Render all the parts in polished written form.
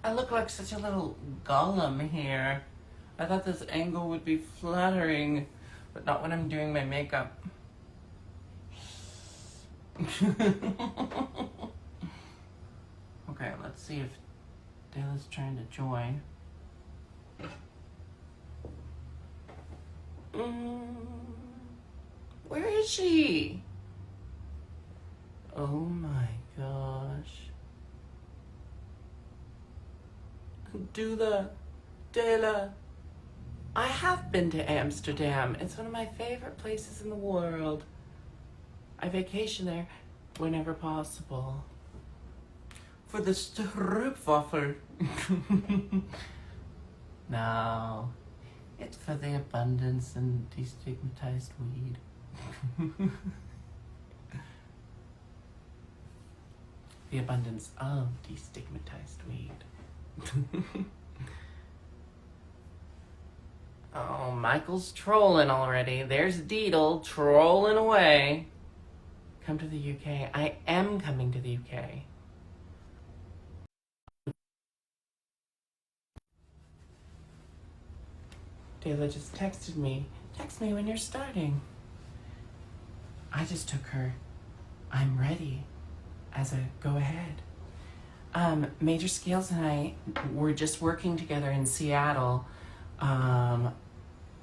I look like such a little golem here. I thought this angle would be flattering, but not when I'm doing my makeup. Okay, let's see if Dela's trying to join. Where is she? Oh my gosh. Dela. I have been to Amsterdam. It's one of my favorite places in the world. I vacation there whenever possible. For the stroopwafel. No, it's for the abundance and destigmatized weed. The abundance of destigmatized weed. Oh, Michael's trolling already. There's Deedle trolling away. Come to the UK. I am coming to the UK. Dela just texted me. Text me when you're starting. I just took her I'm ready as a go ahead. Major Scales and I were just working together in Seattle,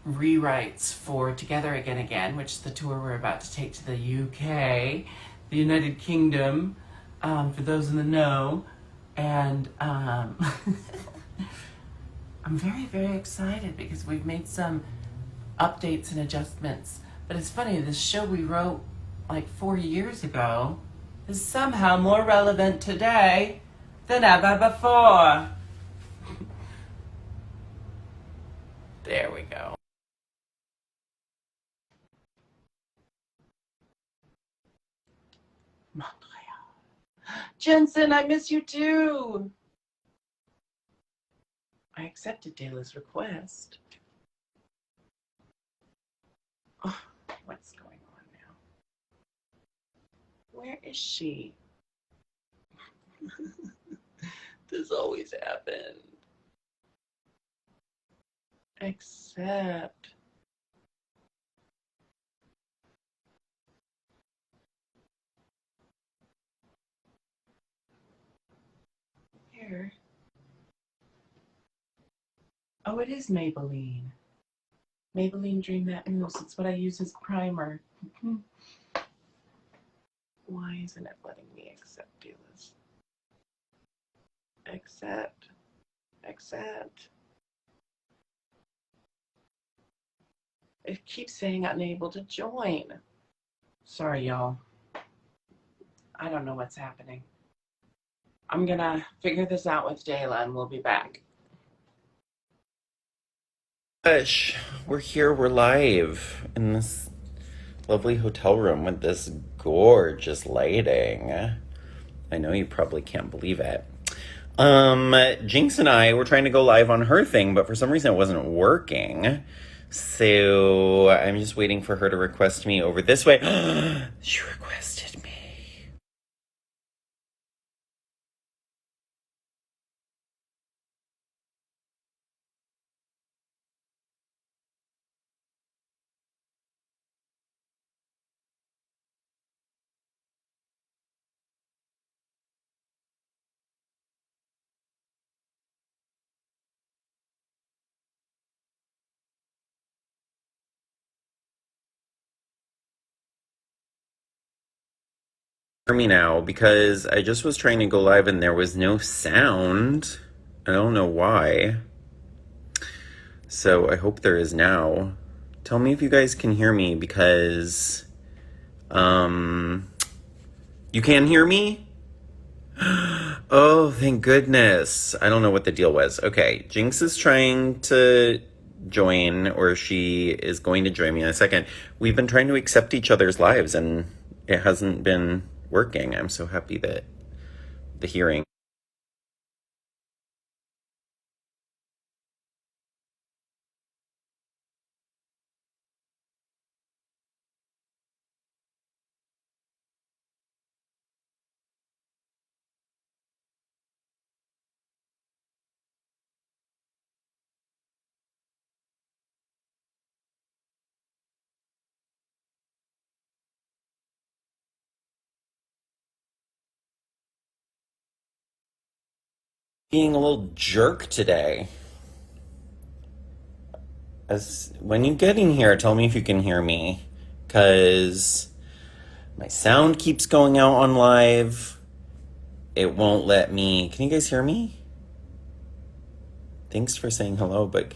rewrites for Together Again, which is the tour we're about to take to the UK, the United Kingdom, for those in the know. And I'm very, very excited because we've made some updates and adjustments. But it's funny, this show we wrote like 4 years ago is somehow more relevant today than ever before. There we go. Montreal. Jensen, I miss you too. I accepted Dela's request. Oh, what's going on now? Where is she? This always happened. Accept. Here. Oh, it is Maybelline. Maybelline Dream Matte Mousse. It's what I use as primer. Why isn't it letting me accept Dela's? Accept. Accept. It keeps saying unable to join. Sorry, y'all. I don't know what's happening. I'm gonna figure this out with Dela and we'll be back. Gosh, we're here, we're live in this lovely hotel room with this gorgeous lighting. I know you probably can't believe it. Jinkx and I were trying to go live on her thing, but for some reason it wasn't working. So I'm just waiting for her to request me over this way. She requested me. Hear me now, because I just was trying to go live and there was no sound. I don't know why. So I hope there is now. Tell me if you guys can hear me, because you can hear me? Oh, thank goodness. I don't know what the deal was. Okay, Jinx is trying to join, or she is going to join me in a second. We've been trying to accept each other's lives, and it hasn't been working. I'm so happy that the hearing. Being a little jerk today. As when you get in here, tell me if you can hear me, cause my sound keeps going out on live. It won't let me. Can you guys hear me? Thanks for saying hello, but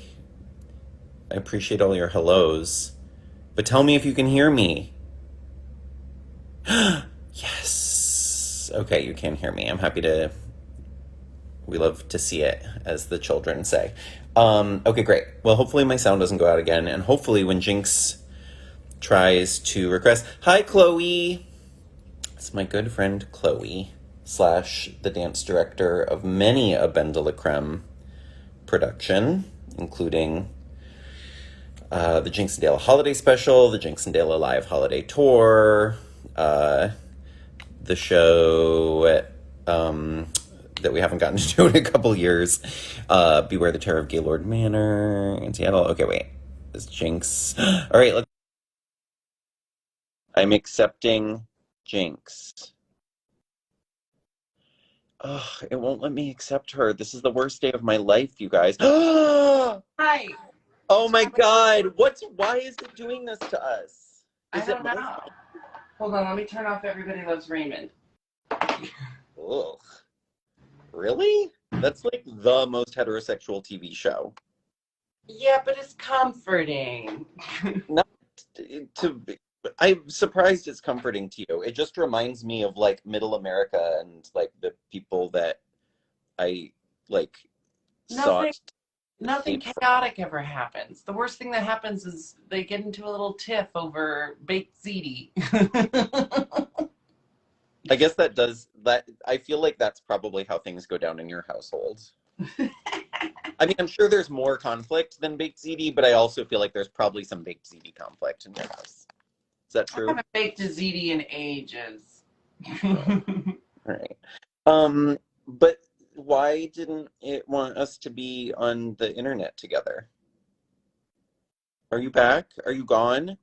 I appreciate all your hellos. But tell me if you can hear me. Yes. Okay, you can hear me. I'm happy to. We love to see it, as the children say. Okay, great. Well, hopefully my sound doesn't go out again, and hopefully when Jinkx tries to request, hi Chloe. It's my good friend Chloe, slash the dance director of many a BenDeLaCreme production, including the Jinkx and Dela holiday special, the Jinkx and Dela live holiday tour, the show that we haven't gotten to do in a couple years, Beware the Terror of Gaylord Manor in Seattle. Okay, wait. This Jinkx. All right, I'm accepting Jinkx. Oh, it won't let me accept her. This is the worst day of my life, you guys. Oh Hi. my God. Why is it doing this to us? I Is it don't my know. Hold on, let me turn off Everybody Loves Raymond. Ugh. Really? That's like the most heterosexual TV show. Yeah, but it's comforting. Not to I'm surprised it's comforting to you. It just reminds me of like middle America and like the people that I like Nothing sought to nothing escape from. chaotic ever happens. The worst thing that happens is they get into a little tiff over baked ziti. I guess that does that. I feel like that's probably how things go down in your household. I mean, I'm sure there's more conflict than baked ziti, but I also feel like there's probably some baked ziti conflict in your house. Is that I true? haven't baked a ziti in ages. Oh, all right. But why didn't it want us to be on the internet together? Are you back? Are you gone?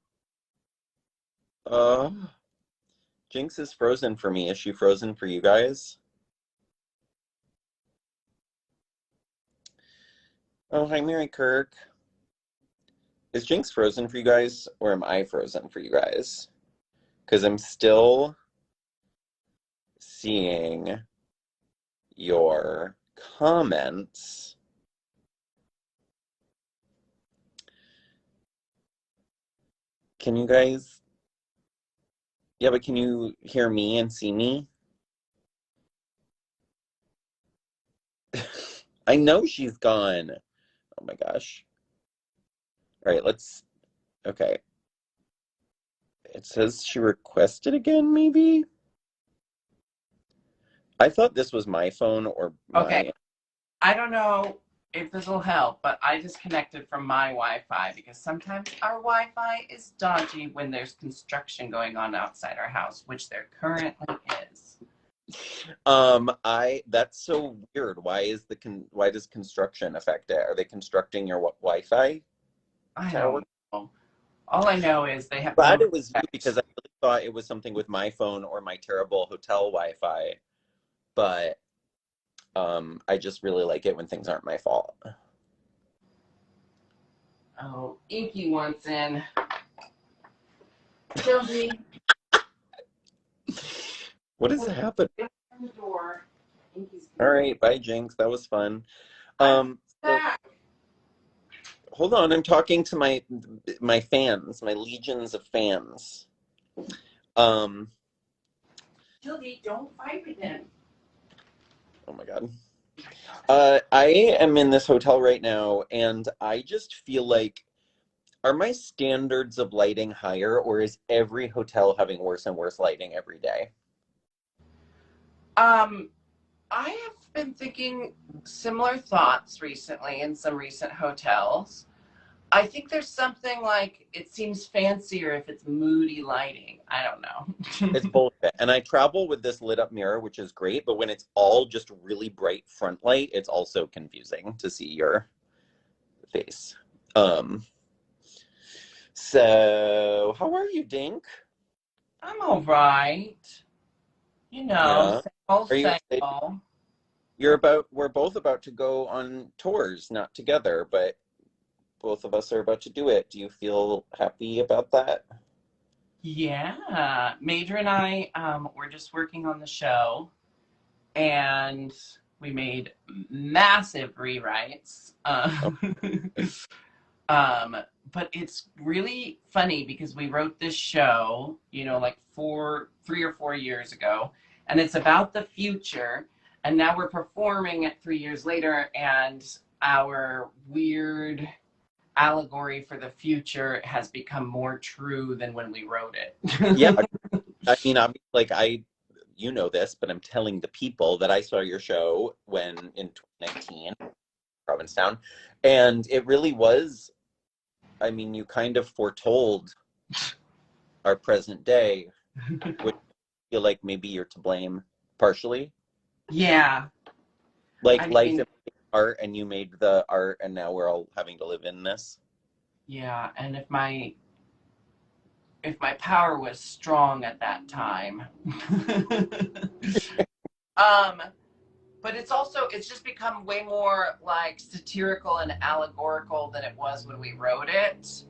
Uh, Jinx is frozen for me. Is she frozen for you guys? Oh, hi, Mary Kirk. Is Jinx frozen for you guys, or am I frozen for you guys? Because I'm still seeing your comments. Can you guys? Yeah, but can you hear me and see me? I know she's gone. Oh my gosh. All right, let's. Okay. It says she requested again, maybe? I thought this was my phone or Okay, my. I don't know if this will help, but I disconnected from my Wi-Fi because sometimes our Wi-Fi is dodgy when there's construction going on outside our house, which there currently is. That's so weird. Why does construction affect it? Are they constructing your Wi-Fi I tower? don't know. All I know is they have Glad to it was you because respect. I really thought it was something with my phone or my terrible hotel Wi-Fi, but I just really like it when things aren't my fault. Oh, Inky wants in. Josie, What is happening? open the door. Inky's All gonna go. right, bye, Jinx. That was fun. I'm So back. hold on, I'm talking to my fans, my legions of fans. Um, Josie, don't fight with him. Oh my God. I am in this hotel right now, and I just feel like, are my standards of lighting higher, or is every hotel having worse and worse lighting every day? Um, I have been thinking similar thoughts recently in some recent hotels. I think there's something like it seems fancier if it's moody lighting. I don't It's know. bullshit. And I travel with this lit up mirror, which is great, but when it's all just really bright front light, it's also confusing to see your face. Um, so how are you, Dink? I'm all right. You know, Yeah. same old, Are you same excited? old. We're both about to go on tours, not together, but both of us are about to do it. Do you feel happy about that? Yeah. Major and I were just working on the show and we made massive rewrites. Oh, Um, but it's really funny because we wrote this show, like 3 or 4 years ago, and it's about the future. And now we're performing it 3 years later, and our weird allegory for the future has become more true than when we wrote yeah. it. I mean, I'm like you know this, but I'm telling the people that I saw your show when in 2019, Provincetown, and it really was. I mean, you kind of foretold our present day, which I feel like maybe you're to blame partially. Yeah. Like I life mean, imitates art, and you made the art, and now we're all having to live in this. yeah, and if my power was strong at that time. um, but it's just become way more like satirical and allegorical than it was when we wrote it.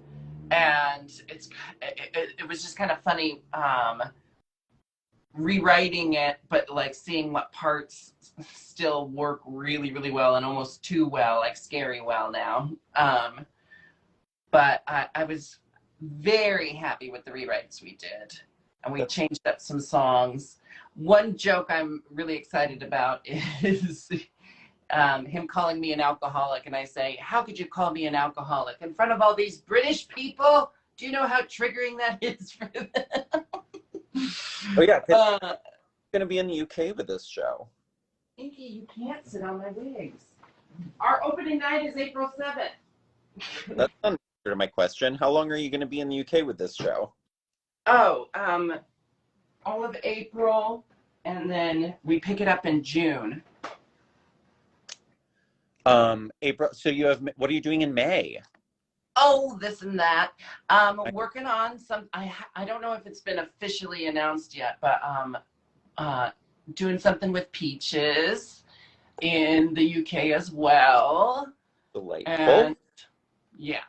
And it was just kind of funny rewriting it, but like seeing what parts still work really, really well and almost too well, like scary well now. But I was very happy with the rewrites we did. And we That's changed up some songs. One joke I'm really excited about is him calling me an alcoholic. And I say, how could you call me an alcoholic? In front of all these British people? Do you know how triggering that is for them? oh yeah, 'cause uh, I'm gonna be in the UK with this show. Inky, you can't sit on my wigs. Our opening night is April 7th. That's not an answer to my question. How long are you gonna be in the UK with this show? Oh, all of April, and then we pick it up in June. April. So you have. What are you doing in May? Oh, this and that. I, Working on some. I don't know if it's been officially announced yet, but uh, doing something with Peaches in the UK as well. delightful. And yeah,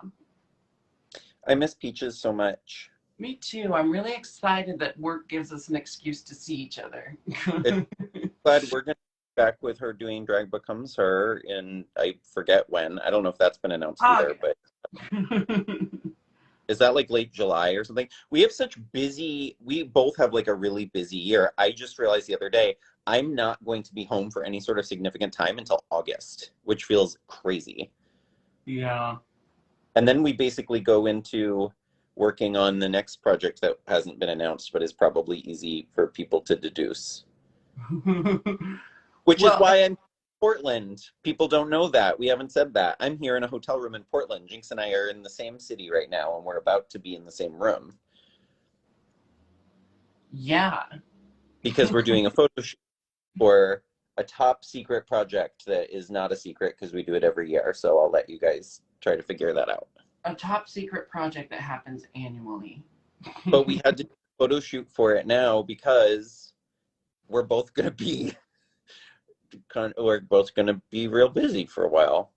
I miss Peaches so much. me too. I'm really excited that work gives us an excuse to see each other. It's glad we're gonna be back with her doing Drag Becomes Her in I forget when. I don't know if that's been announced either, August. but is that like late July or something? We have such busy, we both have like a really busy year. I just realized the other day I'm not going to be home for any sort of significant time until August, which feels crazy. Yeah. And then we basically go into working on the next project that hasn't been announced, but is probably easy for people to deduce. Which is Well, why I'm in Portland. People don't know that. We haven't said that. I'm here in a hotel room in Portland. Jinkx and I are in the same city right now, and we're about to be in the same room yeah. because we're doing a photo shoot for a top secret project that is not a secret because we do it every year. So I'll let you guys try to figure that out. A top secret project that happens annually. But we had to do a photo shoot for it now because we're both going to be we're both going to be real busy for a while.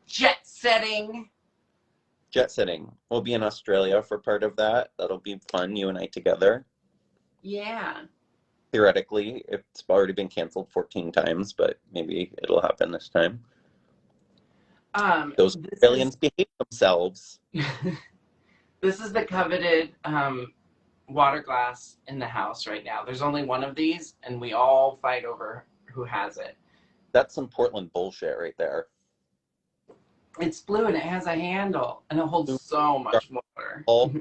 Jet setting. Jet setting. We'll be in Australia for part of that. That'll be fun, you and I together. Yeah. Theoretically, it's already been canceled 14 times, but maybe it'll happen this time. Those This is aliens behave themselves. this is the coveted water glass in the house right now. There's only one of these, and we all fight over who has it. That's some Portland bullshit right there. It's blue and it has a handle and it holds so much water. Oh,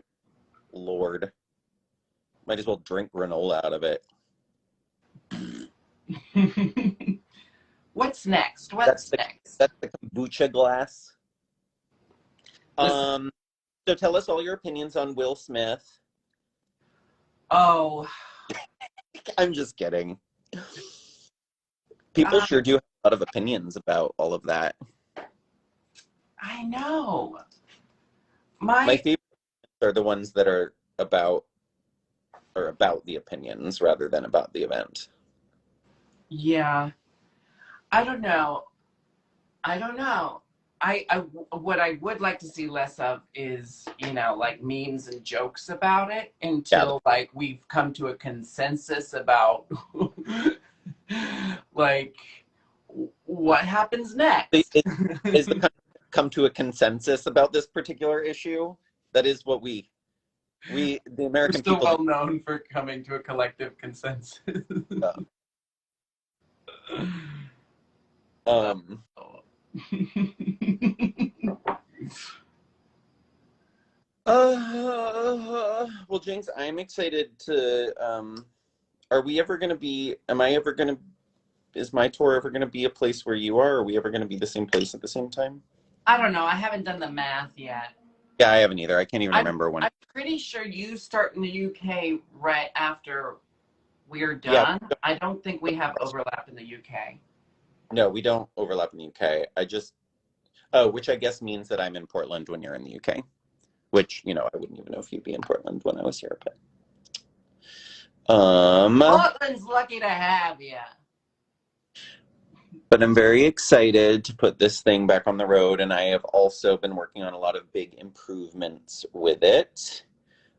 Lord. Might as well drink granola out of it. What's next? That's What's the next? that's the kombucha glass. Listen, So tell us all your opinions on Will Smith. oh, I'm just kidding. People sure do have a lot of opinions about all of that. I know. My favorites are the ones that are about the opinions rather than about the event. Yeah, I don't know. I don't know. What I would like to see less of is, like memes and jokes about it Yeah, until like we've come to a consensus about like what happens next. is the country come to a consensus about this particular issue? That is what the We're American still people. well known for coming to a collective consensus. Um, well, Jinkx, I'm excited to. Are we ever going to be? Am I ever going to? Is my tour ever going to be a place where you are? Are we ever going to be the same place at the same time? I don't know. I haven't done the math yet. Yeah, I haven't either. I can't even remember when. I'm pretty sure you start in the UK right after we're Yeah, done. I don't think we have overlap in the UK. no, we don't overlap in the UK. Which I guess means that I'm in Portland when you're in the UK. Which, I wouldn't even know if you'd be in Portland when I was here, but. Portland's lucky to have you. But I'm very excited to put this thing back on the road, and I have also been working on a lot of big improvements with it.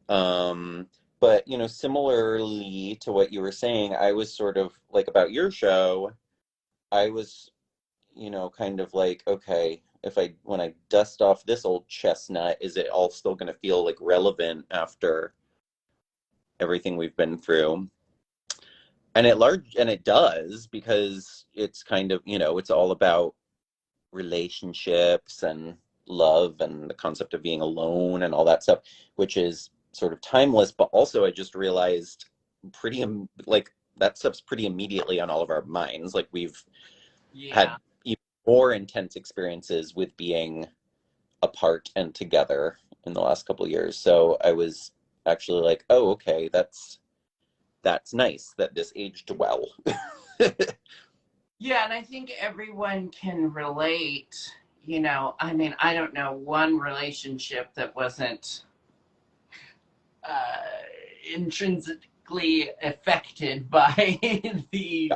But, similarly to what you were saying, I was sort of like about your show, I was, kind of like, okay, when I dust off this old chestnut, is it all still going to feel like relevant after everything we've been through? And it does, because it's kind of, it's all about relationships and love and the concept of being alone and all that stuff, which is sort of timeless. But also I just realized like that stuff's pretty immediately on all of our minds. Like we've had even more intense experiences with being apart and together in the last couple of years. So I was actually like, oh, okay, that's nice that this aged well. Yeah, and I think everyone can relate. I don't know one relationship that wasn't intrinsically affected by the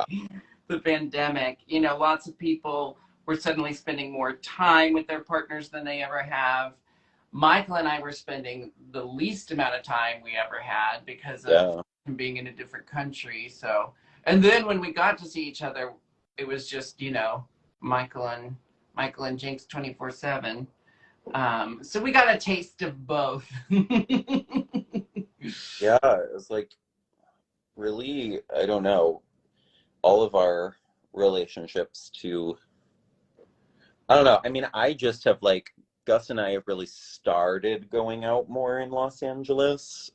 pandemic. Lots of people were suddenly spending more time with their partners than they ever have. Michael and I were spending the least amount of time we ever had because of being in a different country. So, and then when we got to see each other, it was just, Michael and Jinkx 24/7. So we got a taste of both. Yeah, it was like, really, I don't know, all of our relationships I don't know. I mean, I just have like, Gus and I have really started going out more in Los Angeles.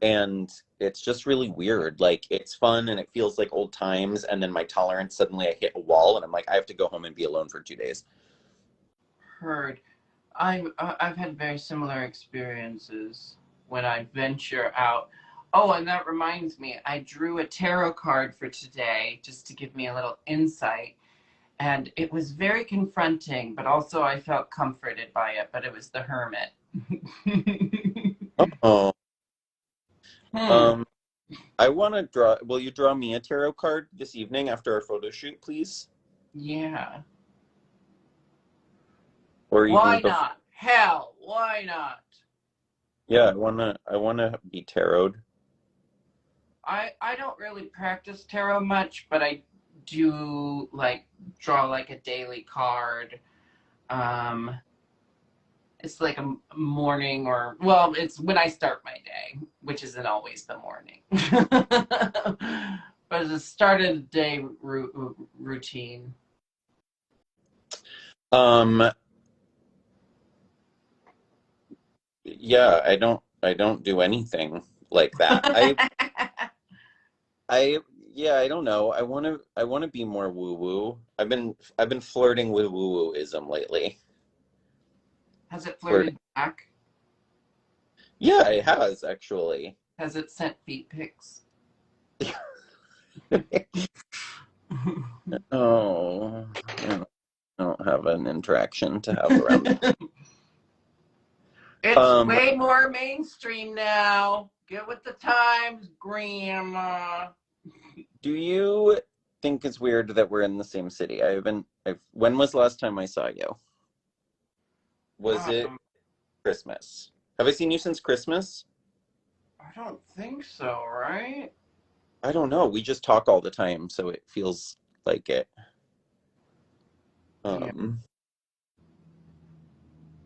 And it's just really weird. Like, it's fun and it feels like old times. And then my tolerance, suddenly I hit a wall and I'm like, I have to go home and be alone for 2 days. Heard. I've had very similar experiences when I venture out. Oh, and that reminds me, I drew a tarot card for today just to give me a little insight. And it was very confronting, but also I felt comforted by it. But it was the Hermit. Oh. I want to draw. Will you draw me a tarot card this evening after our photo shoot, please? Yeah. Or why not? Hell, why not? Yeah, I wanna be tarot. I don't really practice tarot much, but I do like draw like a daily card. It's like a morning it's when I start my day, which isn't always the morning. But it's a start of the day routine. Um, yeah, I don't do anything like that. Yeah, I don't know. I want to be more woo woo. I've been flirting with woo wooism lately. Has it Flirting. flirted back? Yeah, it has actually. Has it sent feet pics? Oh, I don't have an interaction to have around that. It's Um, way more mainstream now. Get with the times, Grandma. do you think it's weird that we're in the same city? When was the last time I saw you? Was it Um, Christmas? Have I seen you since Christmas? I don't think so, right? I don't know. We just talk all the time, so it feels like it. Yeah. Um,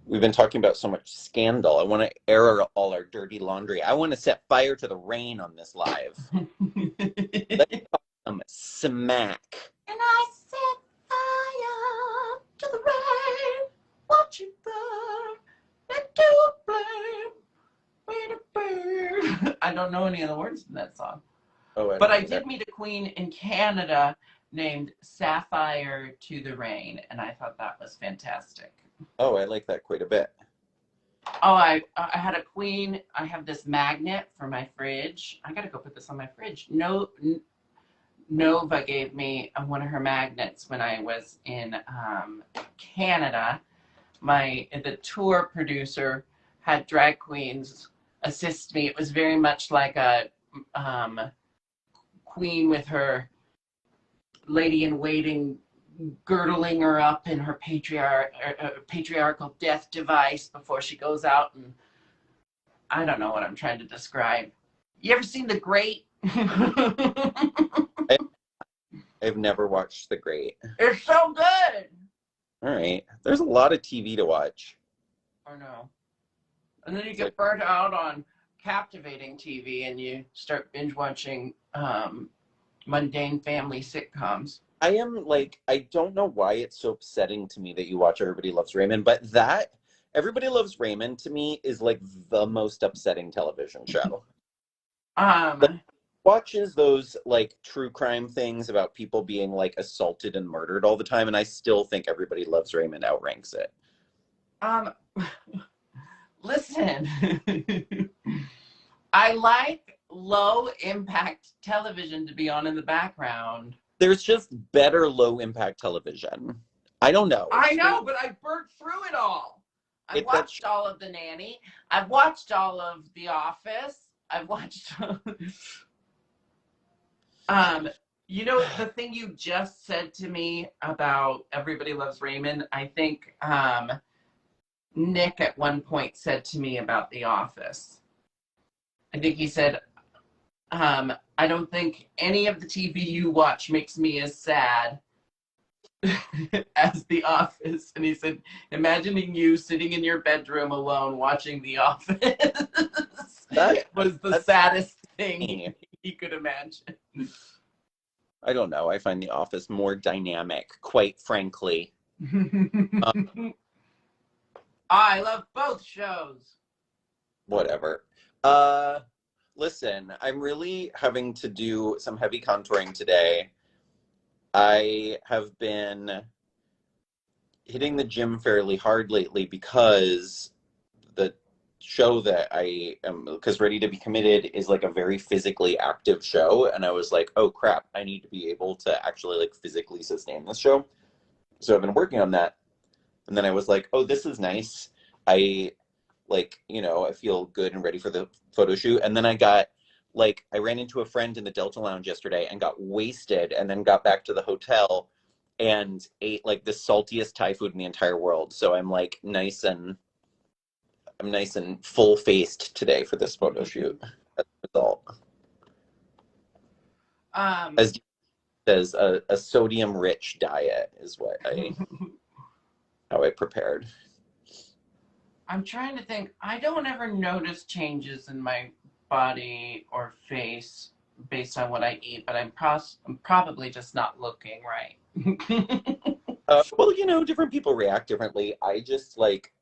we've been talking about so much scandal. I want to air all our dirty laundry. I want to set fire to the rain on this live. Let's talk some smack. And I set fire to the rain, watching burn, and to blame, me to burn. I don't know any of the words in that song. Oh, I But don't I either. did meet a queen in Canada named Sapphire to the Rain, and I thought that was fantastic. Oh, I like that quite a bit. Oh, I had a queen. I have this magnet for my fridge. I gotta go put this on my fridge. No, Nova gave me one of her magnets when I was in Canada. The tour producer had drag queens assist me. It was very much like a um, queen with her lady in waiting girdling her up in her patriarchal death device before she goes out, and I don't know what I'm trying to describe. You ever seen The Great? I, I've never watched The Great. It's so good. All right. There's a lot of TV to watch. I know. And then you It's get like burnt out on captivating TV and you start binge watching mundane family sitcoms. I don't know why it's so upsetting to me that you watch Everybody Loves Raymond, but that Everybody Loves Raymond to me is like the most upsetting television show. Like Um, watches those like true crime things about people being like assaulted and murdered all the time, and I still think Everybody Loves Raymond outranks it. um, listen, I like low impact television to be on in the background. There's just better low impact television. I don't know. I know, but I burnt through it all. I It that's watched all of The Nanny. I've watched all of The Office. I've watched. um, you know the thing you just said to me about Everybody Loves Raymond. I think Nick at one point said to me about The Office. I think he said, "I don't think any of the TV you watch makes me as sad as The Office." And he said, imagining you sitting in your bedroom alone watching The Office that was the that's saddest thing me. he could imagine. I don't know. I find The Office more dynamic, quite frankly. Um, I love both shows. whatever. Listen, I'm really having to do some heavy contouring today. I have been hitting the gym fairly hard lately because the show that I am, because Ready to Be Committed is like a very physically active show, and I was like, oh crap, I need to be able to actually like physically sustain this show. So I've been working on that, and then I was like, oh, this is nice. I I feel good and ready for the photo shoot. And then I ran into a friend in the Delta Lounge yesterday and got wasted, and then got back to the hotel and ate like the saltiest Thai food in the entire world. So I'm nice and full faced today for this photo shoot. As a result, Um, as says, a sodium rich diet is how I prepared. I'm trying to think. I don't ever notice changes in my body or face based on what I eat, but I'm probably just not looking right. Well, you know, different people react differently. I just like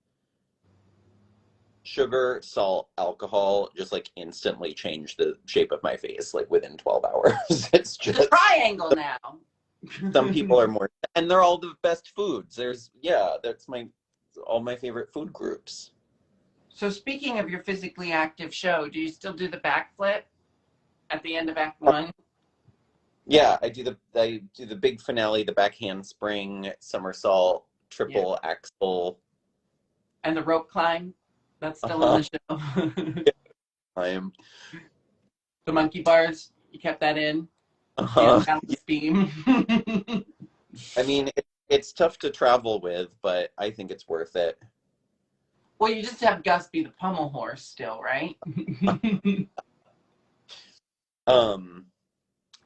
sugar, salt, alcohol just like instantly change the shape of my face like within 12 hours. It's It's a just triangle now. some people are more, and they're all the best foods. That's all my favorite food groups. So speaking of your physically active show, do you still do the backflip at the end of Act One? Yeah, I do the big finale, the back handspring, somersault, triple axel. And the rope climb? That's still Uh-huh. on the show. I'm The monkey bars, you kept that in? The uh unbalanced beam? I mean, it's tough to travel with, but I think it's worth it. Well, you just have Gus be the pommel horse still, right? Um,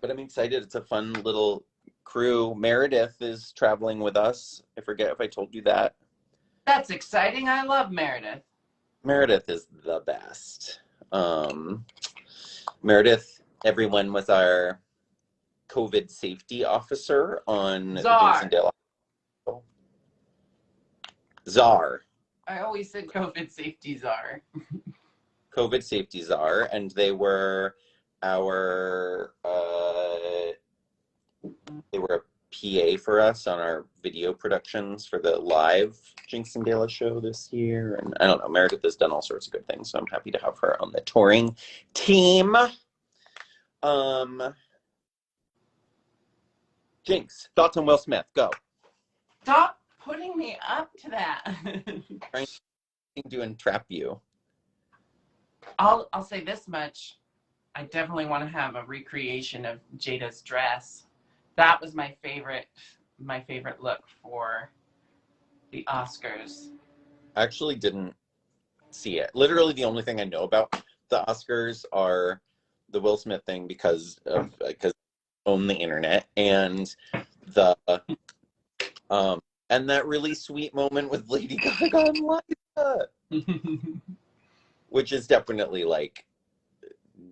but I'm excited. It's a fun little crew. Meredith is traveling with us. I forget if I told you that. That's exciting. I love Meredith. Meredith is the best. Meredith, everyone was our COVID safety officer on the Jinkx and Czar. Dela. Czar. I always said COVID safety czar. COVID safety czar, and they were our they were a PA for us on our video productions for the live Jinkx and Dela show this year. And I don't know, Meredith has done all sorts of good things, so I'm happy to have her on the touring team. Jinkx, thoughts on Will Smith? Go. Stop putting me up to that. Trying to entrap you. I'll say this much. I definitely want to have a recreation of Jada's dress. That was my favorite look for the Oscars. I actually didn't see it. Literally the only thing I know about the Oscars are the Will Smith thing because I own the internet, and the and that really sweet moment with Lady Gaga and Liza, which is definitely like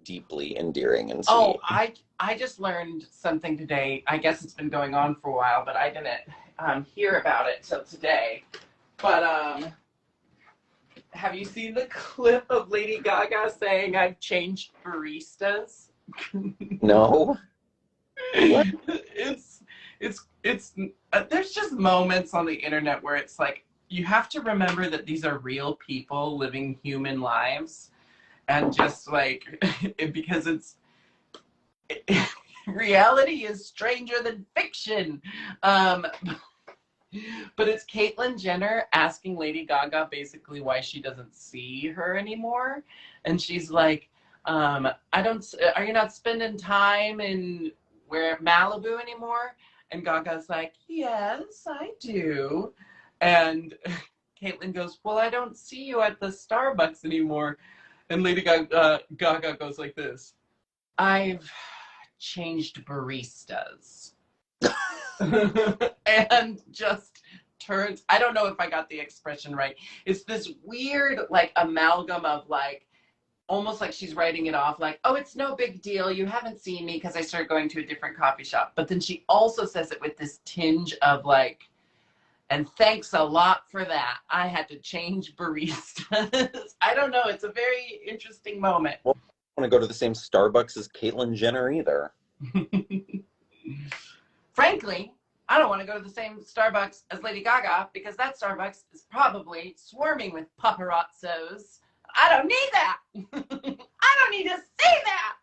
deeply endearing and sweet. Oh, I just learned something today. I guess it's been going on for a while, but I didn't hear about it till today. But have you seen the clip of Lady Gaga saying I've changed baristas? No. What? It's there's just moments on the internet where it's like you have to remember that these are real people living human lives, and just like because reality is stranger than fiction. But it's Caitlyn Jenner asking Lady Gaga basically why she doesn't see her anymore, and she's like, are you not spending time in Malibu anymore? And Gaga's like, yes, I do. And Caitlyn goes, well, I don't see you at the Starbucks anymore. And Lady Gaga goes like this, I've changed baristas. And just turns, I don't know if I got the expression right. It's this weird like amalgam of like, almost like she's writing it off like, oh, it's no big deal. You haven't seen me because I started going to a different coffee shop. But then she also says it with this tinge of like, and thanks a lot for that. I had to change baristas. I don't know. It's a very interesting moment. Well, I don't want to go to the same Starbucks as Caitlyn Jenner either. Frankly, I don't want to go to the same Starbucks as Lady Gaga because that Starbucks is probably swarming with paparazzos. I don't need that. I don't need to see that.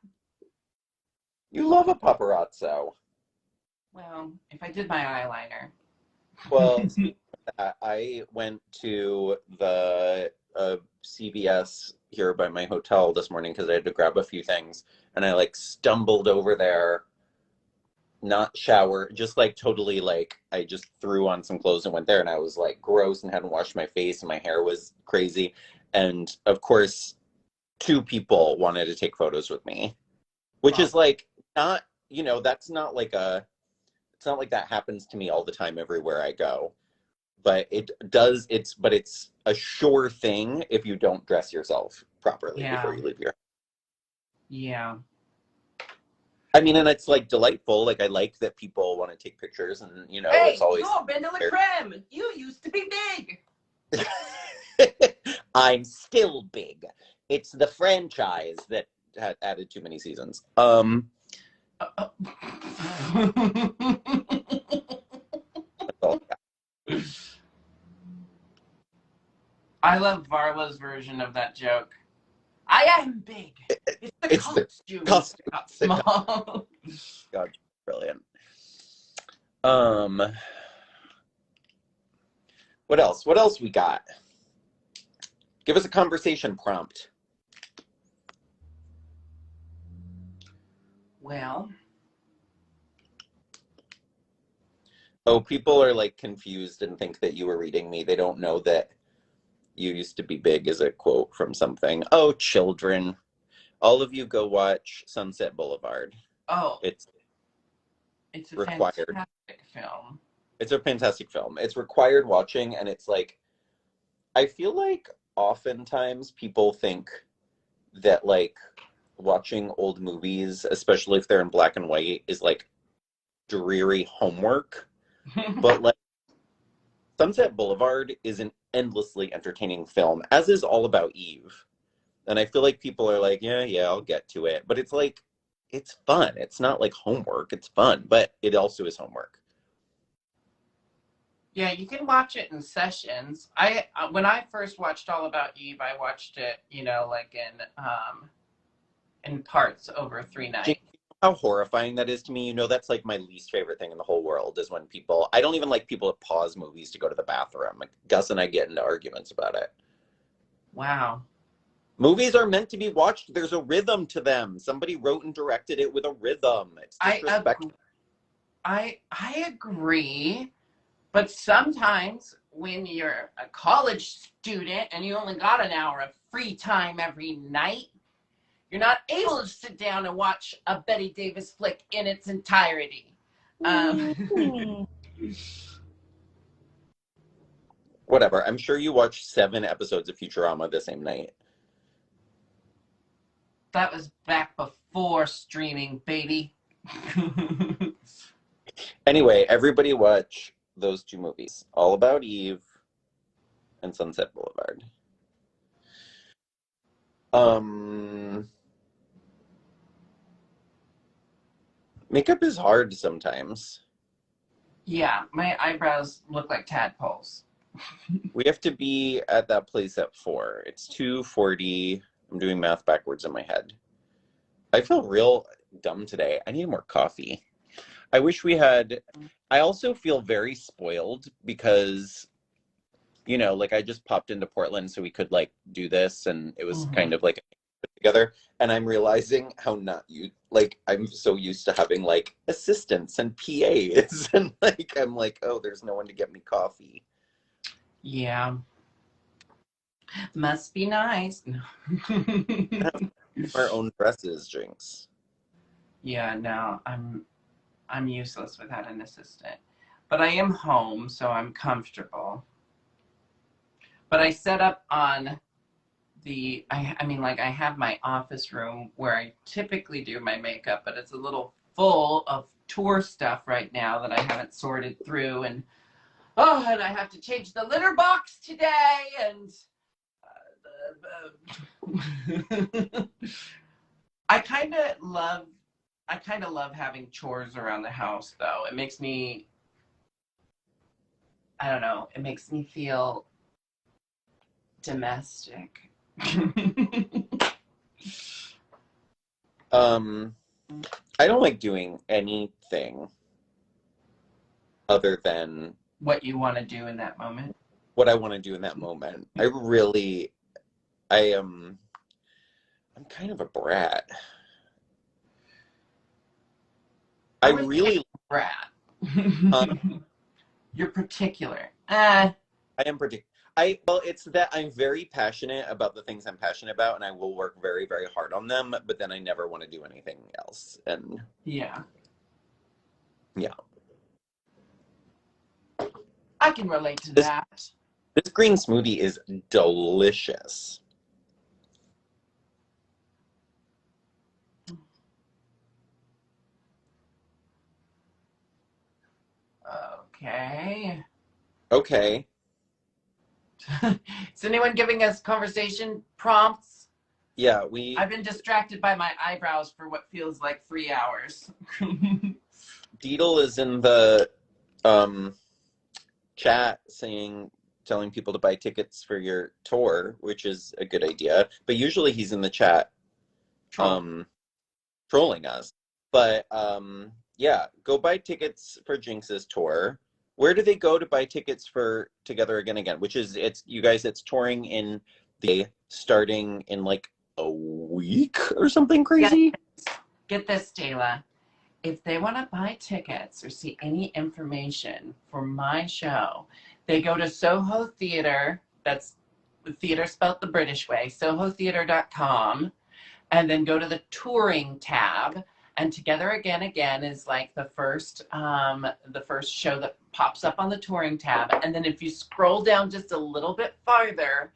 You love a paparazzo. Well, if I did my eyeliner. Well, speaking of that, I went to the CVS here by my hotel this morning because I had to grab a few things, and I like stumbled over there, not shower, just like totally like I just threw on some clothes and went there, and I was like gross and hadn't washed my face and my hair was crazy. And of course, two people wanted to take photos with me, which is like not, you know, it's not like that happens to me all the time everywhere I go. But it's a sure thing if you don't dress yourself properly before you leave your house. Yeah. I mean, and it's like delightful. Like I like that people want to take pictures, and you know, it's Hey, always. you're BenDeLaCreme. You used to be big. I'm still big. It's the franchise that had added too many seasons. That's all I got. I love Varla's version of that joke. I am big. It's the It's the costume costume. that got small. God, brilliant. What else? What else we got? Give us a conversation prompt. Well, Oh, people are like confused and think that you were reading me. They don't know that you used to be big is a quote from something. Oh, children. All of you go watch Sunset Boulevard. oh, It's it's a required. fantastic film. It's a fantastic film. It's required watching, and it's like, I feel like oftentimes people think that like watching old movies, especially if they're in black and white, is like dreary homework. But like Sunset Boulevard is an endlessly entertaining film, as is All About Eve. And I feel like people are like, yeah, I'll get to it. But it's like, it's fun. It's not like homework. It's fun, but it also is homework. Yeah, you can watch it in sessions. I when I first watched All About Eve, I watched it, like in parts over 3 Do you nights. know how horrifying that is to me? You know, that's like my least favorite thing in the whole world is when people, I don't even like people that pause movies to go to the bathroom. Like Gus and I get into arguments about it. Wow. Movies are meant to be watched. There's a rhythm to them. Somebody wrote and directed it with a rhythm. It's disrespectful. I agree, but sometimes when you're a college student and you only got an hour of free time every night, you're not able to sit down and watch a Betty Davis flick in its entirety. Whatever. I'm sure you watched 7 episodes of Futurama the same night. That was back before streaming, baby. Anyway, everybody watch those 2 movies. All About Eve and Sunset Boulevard. Makeup is hard sometimes. Yeah, my eyebrows look like tadpoles. We have to be at that place at 4. It's 2:40. I'm doing math backwards in my head. I feel real dumb today. I need more coffee. I wish we had. I also feel very spoiled because, like I just popped into Portland so we could like do this, and it was kind of like together. And I'm realizing how not you like. I'm so used to having like assistants and PAs, and like I'm like, oh, there's no one to get me coffee. Yeah. Must be nice. Our own dresses, Jinkx. Yeah, no, I'm useless without an assistant. But I am home, so I'm comfortable. But I set up on I have my office room where I typically do my makeup, but it's a little full of tour stuff right now that I haven't sorted through. And I have to change the litter box today. And I kind of love having chores around the house, though. It makes me, I don't know, it makes me feel domestic. I don't like doing anything other than What you want to do in that moment. what I want to do in that moment. I'm kind of a brat. I really brat. You're particular. I am particular. It's that I'm very passionate about the things I'm passionate about, and I will work very, very hard on them. But then I never want to do anything else. And yeah, yeah, I can relate to that. This green smoothie is delicious. Okay. Okay. Is anyone giving us conversation prompts? Yeah, I've been distracted by my eyebrows for what feels like 3 hours. Deedle is in the chat telling people to buy tickets for your tour, which is a good idea. But usually he's in the chat trolling us. But yeah, go buy tickets for Jinkx's tour. Where do they go to buy tickets for Together Again? Which is it's touring in the starting in like a week or something crazy. Get this, Dela. If they want to buy tickets or see any information for my show, they go to Soho Theatre. That's theater spelled the British way, sohotheater.com, and then go to the touring tab. And Together Again is like the first show that pops up on the touring tab. And then if you scroll down just a little bit farther,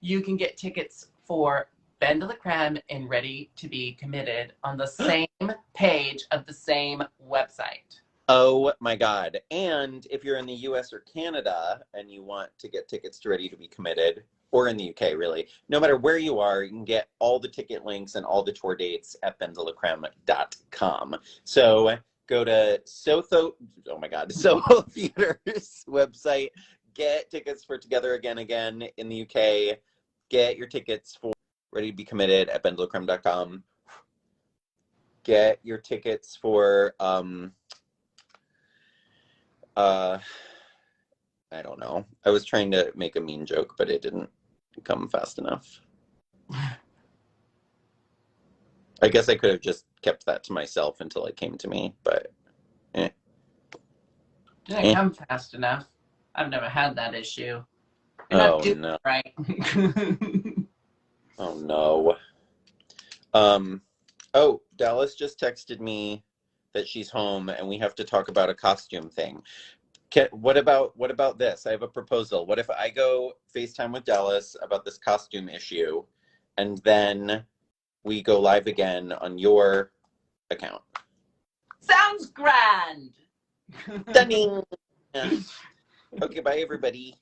you can get tickets for BenDeLaCreme and Ready to Be Committed on the same page of the same website. Oh my God. And if you're in the US or Canada and you want to get tickets to Ready to Be Committed, or in the UK really, no matter where you are, you can get all the ticket links and all the tour dates at BenDeLaCreme.com. So go to Soho Theater's website, get tickets for Together Again in the UK, get your tickets for Ready to Be Committed at BenDeLaCreme.com. Get your tickets for I don't know. I was trying to make a mean joke, but it didn't come fast enough. I guess I could have just kept that to myself until it came to me, but Didn't come fast enough. I've never had that issue. You're oh not doing no. it right. Oh no. Oh, Dallas just texted me that she's home and we have to talk about a costume thing. What about this? I have a proposal. What if I go FaceTime with Dallas about this costume issue and then we go live again on your account? Sounds grand. Stunning. Okay, bye everybody.